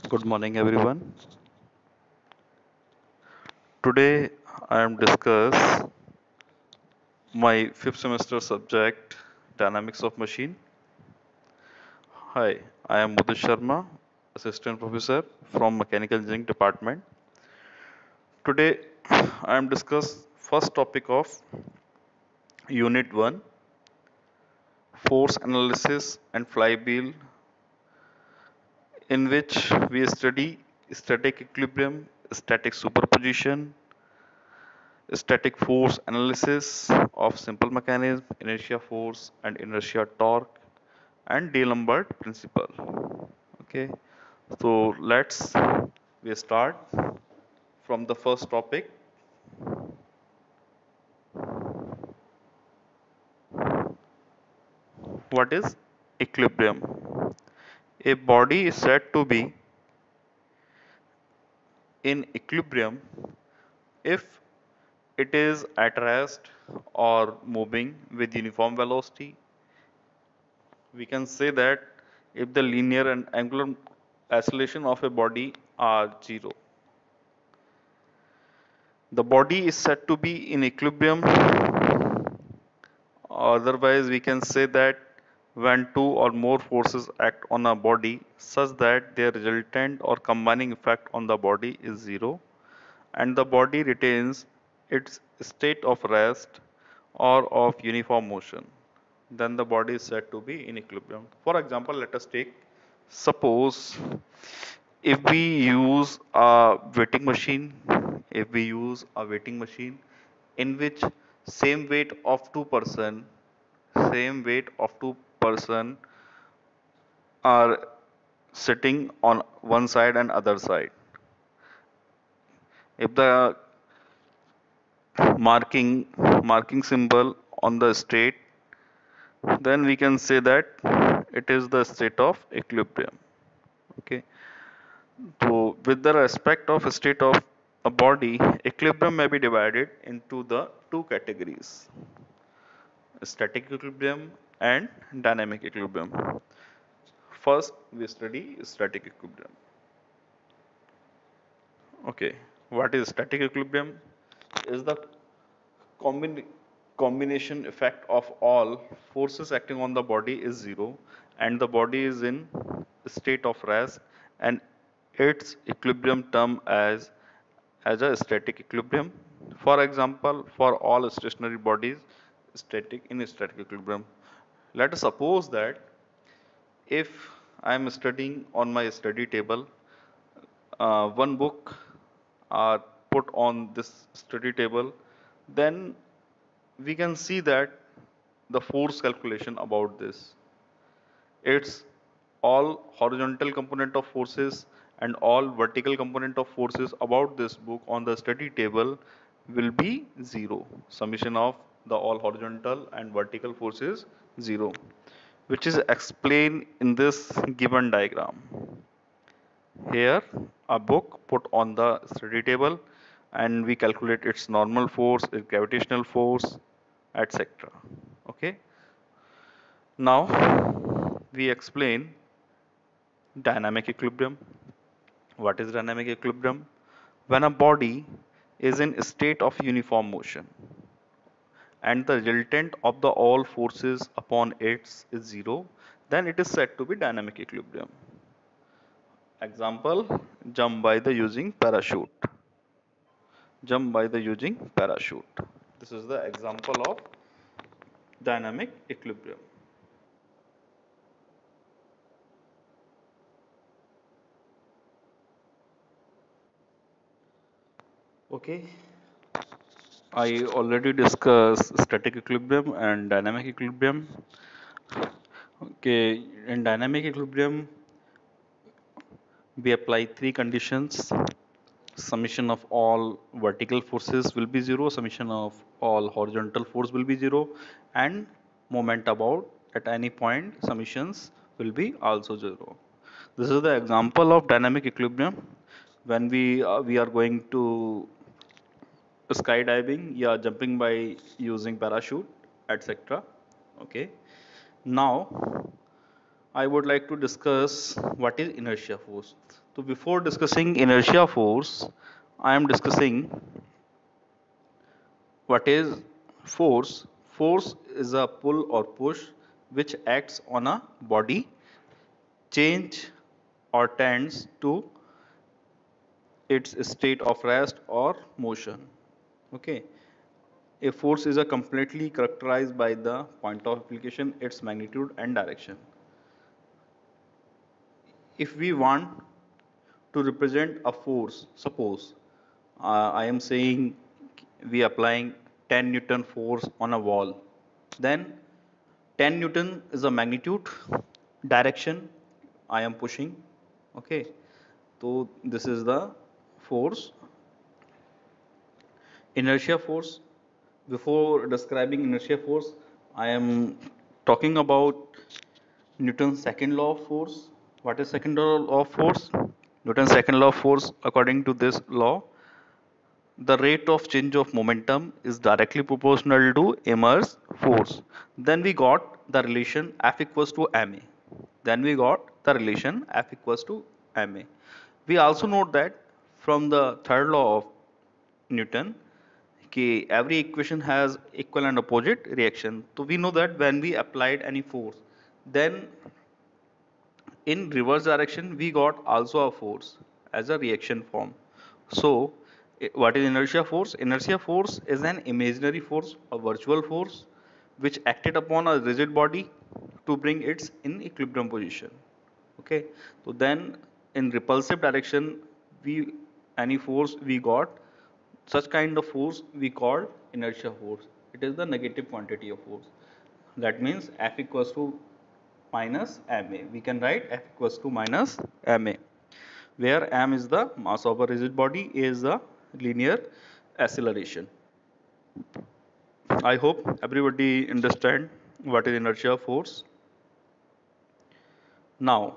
Good morning, everyone. Today, I am discuss my fifth semester subject, Dynamics of Machine. Hi, I am Mudit Sharma, Assistant Professor from Mechanical Engineering Department. Today, I am discuss first topic of Unit 1, Force Analysis and Flywheel, in which we study static equilibrium, static superposition, static force analysis of simple mechanism, inertia force and inertia torque, and D'Alembert principle. Okay, so let's we start from the first topic. What is equilibrium? A body is said to be in equilibrium if it is at rest or moving with uniform velocity. We can say that if the linear and angular acceleration of a body are zero. The body is said to be in equilibrium. Otherwise, we can say that when two or more forces act on a body such that their resultant or combining effect on the body is zero and the body retains its state of rest or of uniform motion, then the body is said to be in equilibrium. For example, let us take suppose if we use a weighting machine, if we use a weighting machine in which same weight of same weight of two person are sitting on one side and other side. If the marking marking symbol on the state, then we can say that it is the state of equilibrium. Okay. So with the respect of state of a body, equilibrium may be divided into the two categories: static equilibrium and dynamic equilibrium. First, we study static equilibrium. Okay, what is static equilibrium? Is the combin- combination effect of all forces acting on the body is zero, and the body is in state of rest, and its equilibrium term as a static equilibrium. For example, for all stationary bodies, static in static equilibrium. Let us suppose that if I am studying on my study table, one book are put on this study table, then we can see that the force calculation about this. It's all horizontal component of forces and all vertical component of forces about this book on the study table will be zero. Summation of the all horizontal and vertical forces zero, which is explained in this given diagram. Here, a book put on the study table and we calculate its normal force, its gravitational force, etc. Okay. Now, we explain dynamic equilibrium. What is dynamic equilibrium? When a body is in a state of uniform motion and the resultant of the all forces upon it is zero, then it is said to be dynamic equilibrium. Example, jump by the using parachute. Jump by the using parachute. This is the example of dynamic equilibrium. Okay, I already discussed static equilibrium and dynamic equilibrium. Okay, in dynamic equilibrium, we apply three conditions. Summation of all vertical forces will be zero, summation of all horizontal force will be zero, and moment about at any point summations will be also zero. This is the example of dynamic equilibrium when we are going to skydiving, yeah, jumping by using parachute, etc. Okay. Now I would like to discuss what is inertia force. So before discussing inertia force, I am discussing what is force. Force is a pull or push which acts on a body, change or tends to its state of rest or motion. Okay. A force is a completely characterized by the point of application, its magnitude and direction. If we want to represent a force, suppose I am saying we applying 10 Newton force on a wall, then 10 Newton is the magnitude, direction I am pushing. Okay, so this is the force. Inertia force. Before describing inertia force, I am talking about Newton's second law of force. What is second law of force? Newton's second law of force, according to this law, the rate of change of momentum is directly proportional to M's force. Then we got the relation F equals to ma. Then we got the relation F equals to ma. We also note that from the third law of Newton, every equation has equal and opposite reaction. So we know that when we applied any force, then in reverse direction we got also a force as a reaction form. So what is inertia force? Inertia force is an imaginary force, a virtual force which acted upon a rigid body to bring it in equilibrium position. Okay, so then in repulsive direction, we any force we got, such kind of force we call inertia force. It is the negative quantity of force. That means F equals to minus ma. We can write F equals to minus ma, where m is the mass of a rigid body, a is the linear acceleration. I hope everybody understand what is inertia force. Now,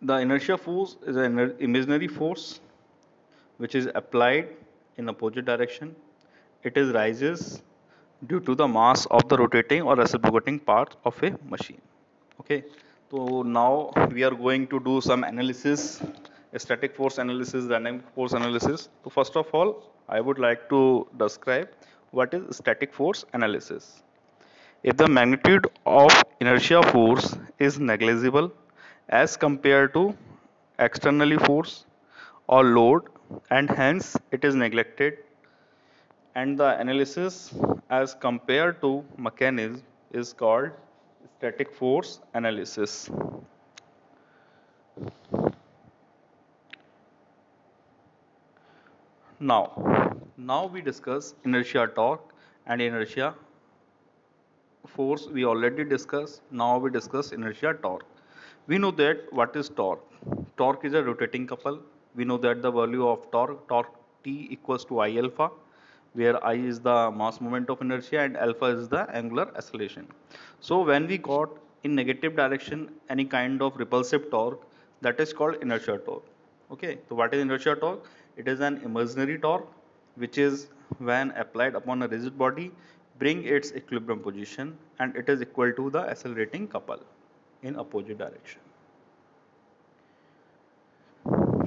the inertia force is an imaginary force which is applied in opposite direction. It is rises due to the mass of the rotating or reciprocating part of a machine. Okay, so now we are going to do some analysis, static force analysis, dynamic force analysis. So first of all, I would like to describe what is static force analysis. If the magnitude of inertia force is negligible as compared to externally force or load, and hence it is neglected, and the analysis as compared to mechanism is called static force analysis. Now we discuss inertia torque and inertia force. We already discussed. Now we discuss inertia torque. We know that what is torque. Torque is a rotating couple. We know that the value of torque T equals to I alpha, where I is the mass moment of inertia and alpha is the angular acceleration. So when we got in negative direction any kind of repulsive torque, that is called inertia torque. Okay, so what is inertia torque? It is an imaginary torque which is when applied upon a rigid body bring its equilibrium position, and it is equal to the accelerating couple in opposite direction.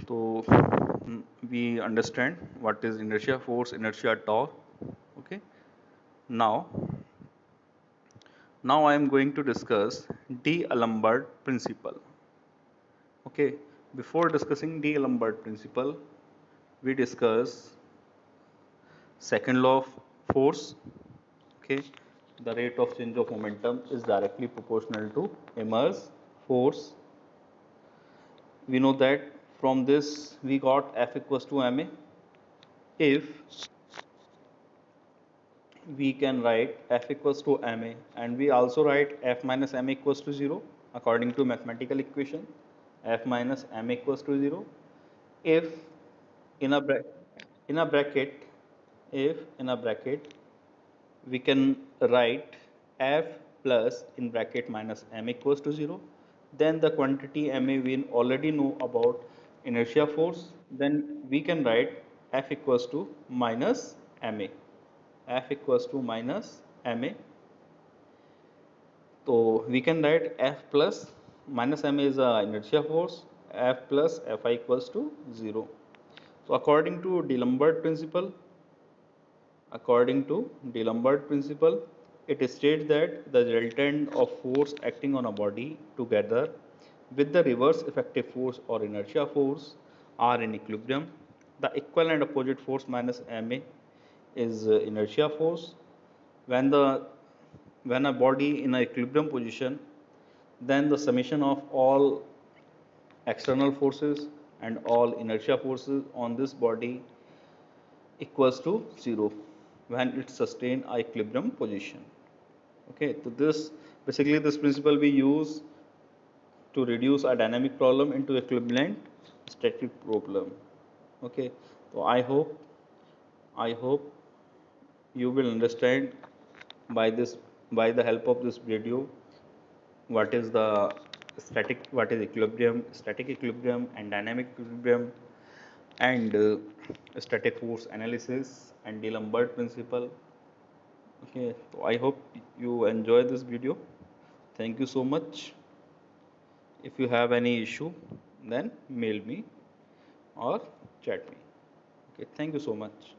So we understand what is inertia force, inertia torque. Okay, now I am going to discuss D'Alembert principle. Okay, before discussing D'Alembert principle, we discuss second law of force. Okay, the rate of change of momentum is directly proportional to m's force. We know that from this we got F equals to ma. If we can write F equals to ma, and we also write F minus ma equals to 0 according to mathematical equation, F minus ma equals to 0. If in a bracket, if in a bracket we can write F plus in bracket minus m equals to 0, then the quantity ma we already know about inertia force, then we can write F equals to minus ma. F equals to minus ma. So we can write F plus minus m is a inertia force, F plus Fi equals to 0. So according to D'Alembert principle, it states that the resultant of force acting on a body together with the reverse effective force or inertia force are in equilibrium. The equal and opposite force minus ma is inertia force. When the when a body in a equilibrium position, then the summation of all external forces and all inertia forces on this body equals to 0 when it sustains a equilibrium position. Okay, so this principle we use to reduce a dynamic problem into equivalent static problem. Okay, so I hope you will understand by this by the help of this video what is the what is equilibrium, static equilibrium and dynamic equilibrium, and static force analysis and D'Alembert principle. Okay, so I hope you enjoy this video. Thank you so much. If you have any issue, then mail me or chat me. Okay, thank you so much.